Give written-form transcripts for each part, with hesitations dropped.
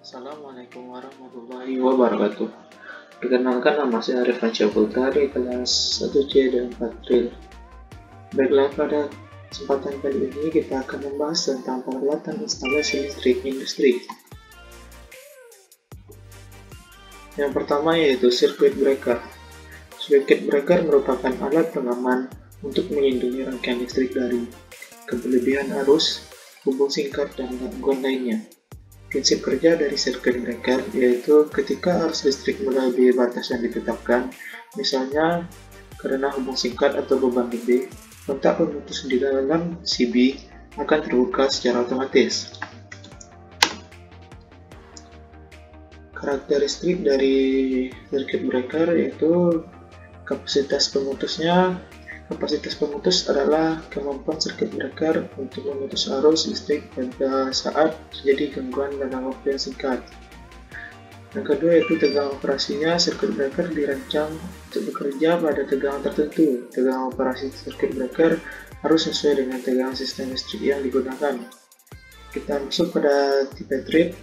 Assalamualaikum warahmatullahi wabarakatuh. Perkenalkan, nama saya Arif Rajaul dari kelas 1C dan 4 Drill. Baiklah, pada kesempatan kali ini kita akan membahas tentang peralatan instalasi listrik industri. Yang pertama yaitu circuit breaker. Circuit breaker merupakan alat pengaman untuk melindungi rangkaian listrik dari kelebihan arus, hubung singkat, dan gangguan lainnya. Prinsip kerja dari circuit breaker yaitu ketika arus listrik melebihi batas yang ditetapkan, misalnya karena hubung singkat atau beban lebih, kontak pemutus di dalam CB akan terbuka secara otomatis. Karakteristik dari circuit breaker yaitu kapasitas pemutus adalah kemampuan circuit breaker untuk memutus arus listrik pada saat terjadi gangguan dalam waktu yang singkat. Yang kedua yaitu tegangan operasinya. Circuit breaker dirancang untuk bekerja pada tegangan tertentu. Tegangan operasi circuit breaker harus sesuai dengan tegangan sistem listrik yang digunakan. Kita masuk pada tipe trip.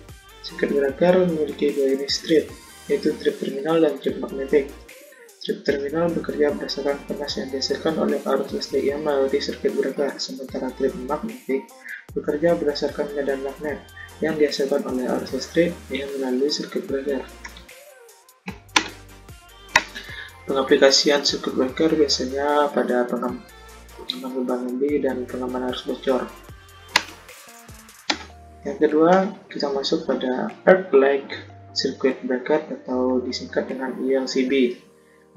Circuit breaker memiliki dua jenis trip, yaitu trip terminal dan trip magnetik. Trip terminal bekerja berdasarkan panas yang dihasilkan oleh arus listrik yang melewati circuit breaker, sementara trip magnetik bekerja berdasarkan medan magnet yang dihasilkan oleh arus listrik yang melalui circuit breaker. Pengaplikasian circuit breaker biasanya pada pengaman beban lebih dan pengaman arus bocor. Yang kedua, kita masuk pada Earth-like circuit breaker atau disingkat dengan ELCB.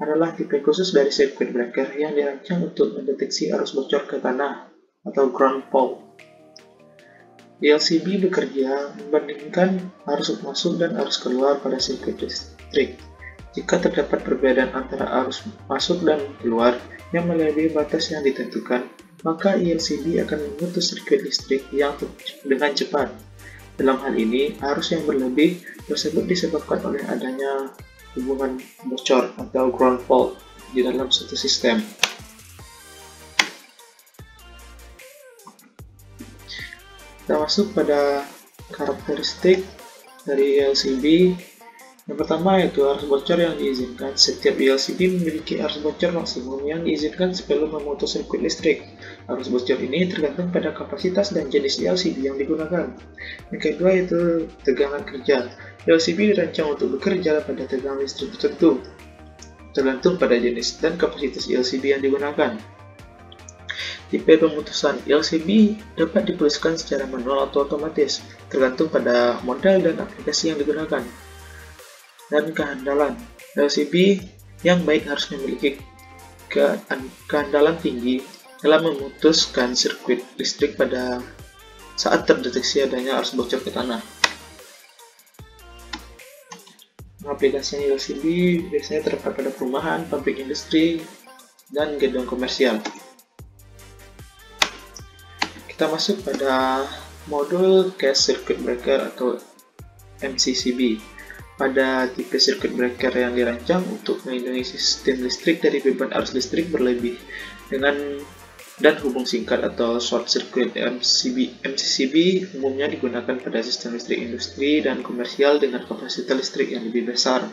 Adalah tipe khusus dari circuit breaker yang dirancang untuk mendeteksi arus bocor ke tanah atau ground fault. ELCB bekerja membandingkan arus masuk dan arus keluar pada sirkuit listrik. Jika terdapat perbedaan antara arus masuk dan keluar yang melebihi batas yang ditentukan, maka ELCB akan memutus sirkuit listrik dengan cepat. Dalam hal ini, arus yang berlebih tersebut disebabkan oleh adanya hubungan bocor atau ground fault di dalam suatu sistem. Kita masuk pada karakteristik dari ELCB. Yang pertama yaitu arus bocor yang diizinkan. Setiap ELCB memiliki arus bocor maksimum yang diizinkan sebelum memutus sirkuit listrik. Arus bocor ini tergantung pada kapasitas dan jenis ELCB yang digunakan. Yang kedua yaitu tegangan kerja. ELCB dirancang untuk bekerja pada tegangan listrik tertentu, tergantung pada jenis dan kapasitas ELCB yang digunakan. Tipe pemutusan ELCB dapat dipuskan secara manual atau otomatis, tergantung pada model dan aplikasi yang digunakan. Dan kehandalan ELCB yang baik harus memiliki kehandalan tinggi dalam memutuskan sirkuit listrik pada saat terdeteksi adanya arus bocor ke tanah. Aplikasi ELCB biasanya terdapat pada perumahan, pabrik industri, dan gedung komersial. Kita masuk pada modul case circuit breaker atau MCCB. Pada tipe circuit breaker yang dirancang untuk melindungi sistem listrik dari beban arus listrik berlebih dan hubung singkat atau short circuit. MCCB umumnya digunakan pada sistem listrik industri dan komersial dengan kapasitas listrik yang lebih besar.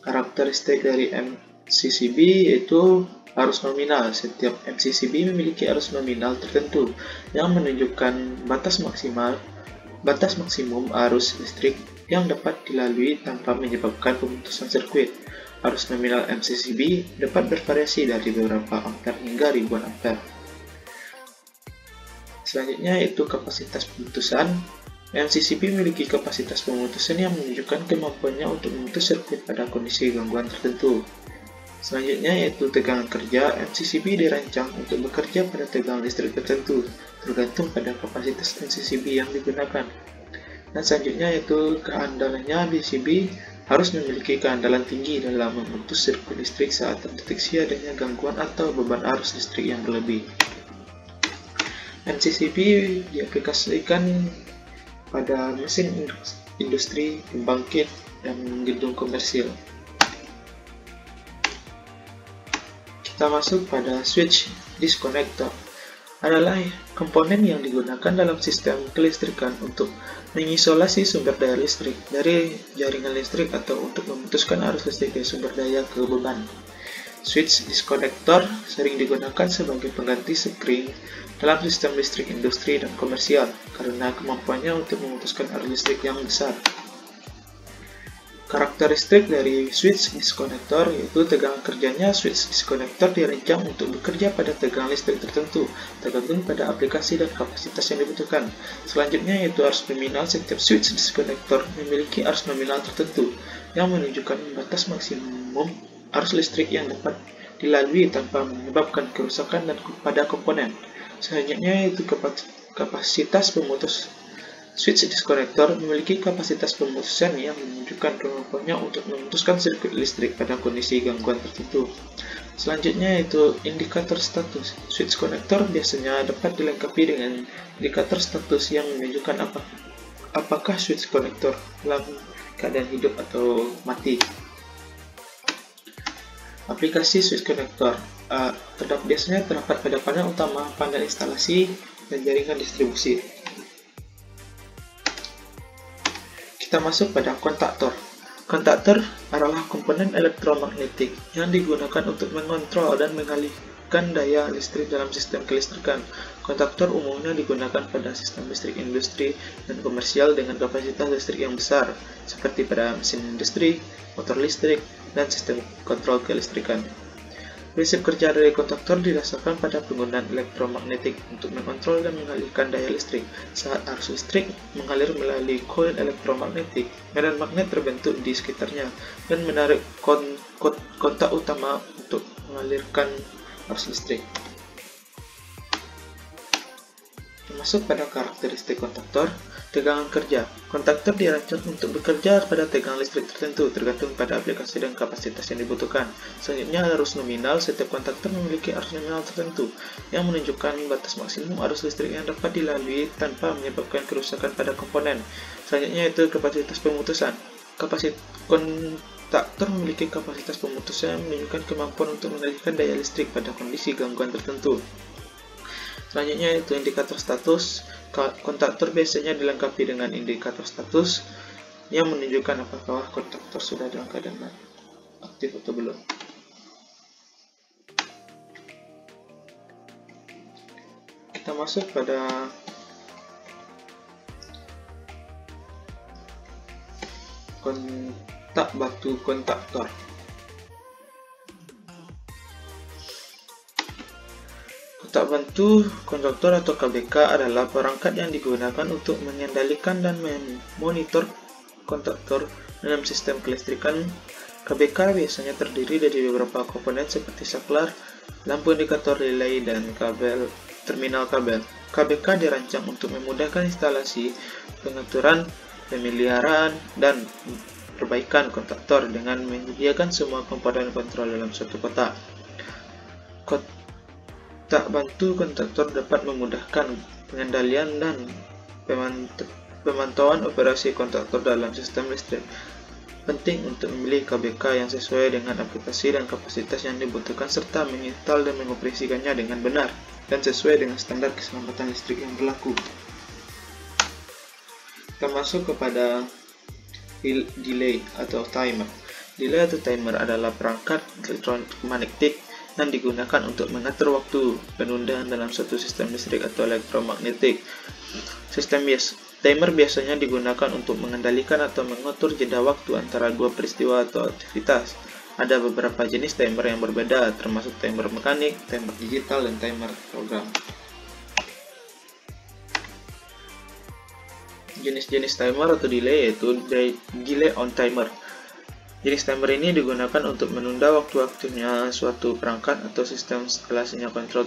Karakteristik dari MCCB yaitu arus nominal. Setiap MCCB memiliki arus nominal tertentu yang menunjukkan batas maksimum arus listrik yang dapat dilalui tanpa menyebabkan pemutusan sirkuit. Arus nominal MCCB dapat bervariasi dari beberapa ampere hingga ribuan ampere. Selanjutnya yaitu kapasitas pemutusan. MCCB memiliki kapasitas pemutusan yang menunjukkan kemampuannya untuk memutus sirkuit pada kondisi gangguan tertentu. Selanjutnya yaitu tegangan kerja. MCCB dirancang untuk bekerja pada tegangan listrik tertentu, tergantung pada kapasitas MCCB yang digunakan. Dan selanjutnya yaitu keandalannya. MCCB harus memiliki keandalan tinggi dalam memutus sirkuit listrik saat terdeteksi adanya gangguan atau beban arus listrik yang berlebih. MCCB diaplikasikan pada mesin industri, pembangkit, dan gedung komersial. Kita masuk pada switch disconnector. adalah komponen yang digunakan dalam sistem kelistrikan untuk mengisolasi sumber daya listrik dari jaringan listrik atau untuk memutuskan arus listrik dari sumber daya ke beban. Switch disconnector sering digunakan sebagai pengganti spring dalam sistem listrik industri dan komersial karena kemampuannya untuk memutuskan arus listrik yang besar. Karakteristik dari switch disconnector yaitu tegangan kerjanya. Switch disconnector dirancang untuk bekerja pada tegangan listrik tertentu, tergantung pada aplikasi dan kapasitas yang dibutuhkan. Selanjutnya yaitu arus nominal. Setiap switch disconnector memiliki arus nominal tertentu yang menunjukkan batas maksimum arus listrik yang dapat dilalui tanpa menyebabkan kerusakan dan pada komponen. Selanjutnya yaitu kapasitas pemutus. Switch disconnector memiliki kapasitas pemutusan yang menunjukkan kemampuannya untuk memutuskan sirkuit listrik pada kondisi gangguan tertentu. Selanjutnya yaitu indikator status. Switch connector biasanya dapat dilengkapi dengan indikator status yang menunjukkan apakah switch connector dalam keadaan hidup atau mati. Aplikasi switch connector biasanya terdapat pada panel utama, panel instalasi, dan jaringan distribusi. Kita masuk pada kontaktor. Kontaktor adalah komponen elektromagnetik yang digunakan untuk mengontrol dan mengalihkan daya listrik dalam sistem kelistrikan. Kontaktor umumnya digunakan pada sistem listrik industri dan komersial dengan kapasitas listrik yang besar, seperti pada mesin industri, motor listrik, dan sistem kontrol kelistrikan. Prinsip kerja dari kontaktor didasarkan pada penggunaan elektromagnetik untuk mengontrol dan mengalihkan daya listrik. Saat arus listrik mengalir melalui koil elektromagnetik, medan magnet terbentuk di sekitarnya dan menarik kontak utama untuk mengalirkan arus listrik. Masuk pada karakteristik kontaktor. Tegangan kerja. Kontaktor dirancang untuk bekerja pada tegangan listrik tertentu, tergantung pada aplikasi dan kapasitas yang dibutuhkan. Selanjutnya, arus nominal. Setiap kontaktor memiliki arus nominal tertentu yang menunjukkan batas maksimum arus listrik yang dapat dilalui tanpa menyebabkan kerusakan pada komponen. Selanjutnya itu kapasitas pemutusan. Kontaktor memiliki kapasitas pemutusan yang menunjukkan kemampuan untuk mengalihkan daya listrik pada kondisi gangguan tertentu. Selanjutnya itu indikator status. Kontaktor biasanya dilengkapi dengan indikator status yang menunjukkan apakah kontaktor sudah dalam keadaan aktif atau belum. Kita masuk pada kontak batu kontaktor. Kontak bantu kontaktor atau KBK adalah perangkat yang digunakan untuk mengendalikan dan memonitor kontaktor dalam sistem kelistrikan. KBK biasanya terdiri dari beberapa komponen seperti saklar, lampu indikator relay, dan terminal kabel. KBK dirancang untuk memudahkan instalasi, pengaturan, pemeliharaan, dan perbaikan kontaktor dengan menyediakan semua komponen kontrol dalam suatu kotak. Kontak bantu kontaktor dapat memudahkan pengendalian dan pemantauan operasi kontaktor dalam sistem listrik. Penting untuk memilih KBK yang sesuai dengan aplikasi dan kapasitas yang dibutuhkan serta menginstal dan mengoperasikannya dengan benar dan sesuai dengan standar keselamatan listrik yang berlaku. Kita masuk kepada delay atau timer. Delay atau timer adalah perangkat elektromagnetik yang digunakan untuk mengatur waktu penundaan dalam suatu sistem listrik atau elektromagnetik. Timer biasanya digunakan untuk mengendalikan atau mengatur jeda waktu antara dua peristiwa atau aktivitas. Ada beberapa jenis timer yang berbeda, termasuk timer mekanik, timer digital, dan timer program. Jenis-jenis timer atau delay yaitu delay on timer. Jenis timer ini digunakan untuk menunda waktu aktifnya suatu perangkat atau sistem setelah sinyal kontrol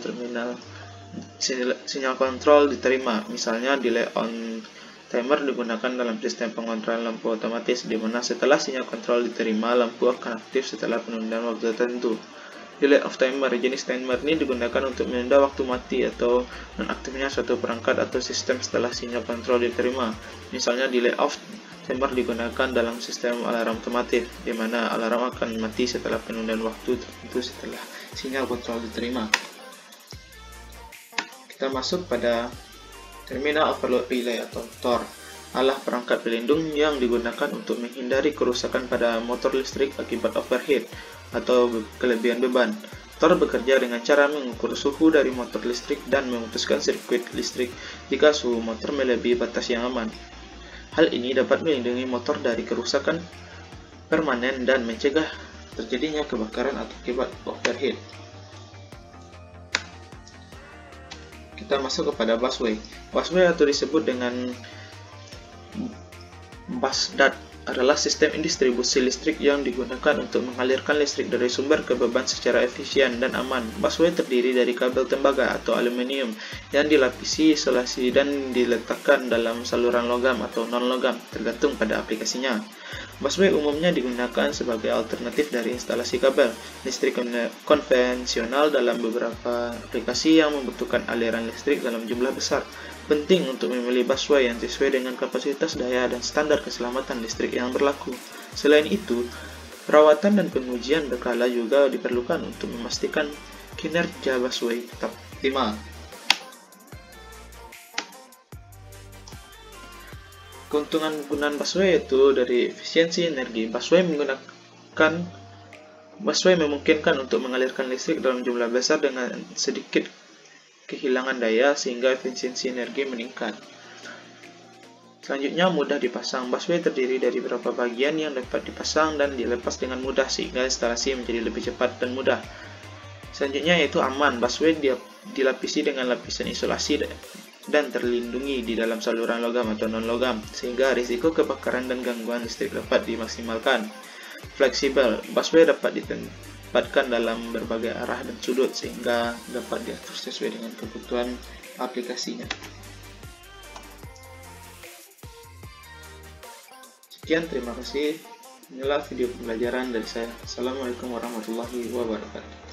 diterima. Misalnya, delay on timer digunakan dalam sistem pengontrolan lampu otomatis, di mana setelah sinyal kontrol diterima, lampu akan aktif setelah penundaan waktu tertentu. Delay off timer. Jenis timer ini digunakan untuk menunda waktu mati atau nonaktifnya suatu perangkat atau sistem setelah sinyal kontrol diterima. Misalnya, delay off timer digunakan dalam sistem alarm otomatis, di mana alarm akan mati setelah penundaan waktu tertentu setelah sinyal kontrol diterima. Kita masuk pada Terminal Overload Relay atau TOR, adalah perangkat pelindung yang digunakan untuk menghindari kerusakan pada motor listrik akibat overheat atau kelebihan beban. TOR bekerja dengan cara mengukur suhu dari motor listrik dan memutuskan sirkuit listrik jika suhu motor melebihi batas yang aman. Hal ini dapat melindungi motor dari kerusakan permanen dan mencegah terjadinya kebakaran akibat overheat. Kita masuk kepada busway. Busway atau disebut dengan busdat adalah sistem distribusi listrik yang digunakan untuk mengalirkan listrik dari sumber ke beban secara efisien dan aman. Busway terdiri dari kabel tembaga atau aluminium yang dilapisi isolasi dan diletakkan dalam saluran logam atau non-logam, tergantung pada aplikasinya. Busway umumnya digunakan sebagai alternatif dari instalasi kabel listrik konvensional dalam beberapa aplikasi yang membutuhkan aliran listrik dalam jumlah besar. Penting untuk memilih busway yang sesuai dengan kapasitas daya dan standar keselamatan listrik yang berlaku. Selain itu, perawatan dan pengujian berkala juga diperlukan untuk memastikan kinerja busway tetap optimal. Keuntungan penggunaan busway yaitu dari efisiensi energi. Busway memungkinkan untuk mengalirkan listrik dalam jumlah besar dengan sedikit kehilangan daya sehingga efisiensi energi meningkat. Selanjutnya, mudah dipasang. Busway terdiri dari beberapa bagian yang dapat dipasang dan dilepas dengan mudah sehingga instalasi menjadi lebih cepat dan mudah. Selanjutnya yaitu aman. Busway dilapisi dengan lapisan isolasi dan terlindungi di dalam saluran logam atau non-logam sehingga risiko kebakaran dan gangguan listrik dapat dimaksimalkan. Fleksibel. Busway dapat ditempatkan dalam berbagai arah dan sudut sehingga dapat diatur sesuai dengan kebutuhan aplikasinya. Sekian, terima kasih. Inilah video pembelajaran dari saya. Assalamualaikum warahmatullahi wabarakatuh.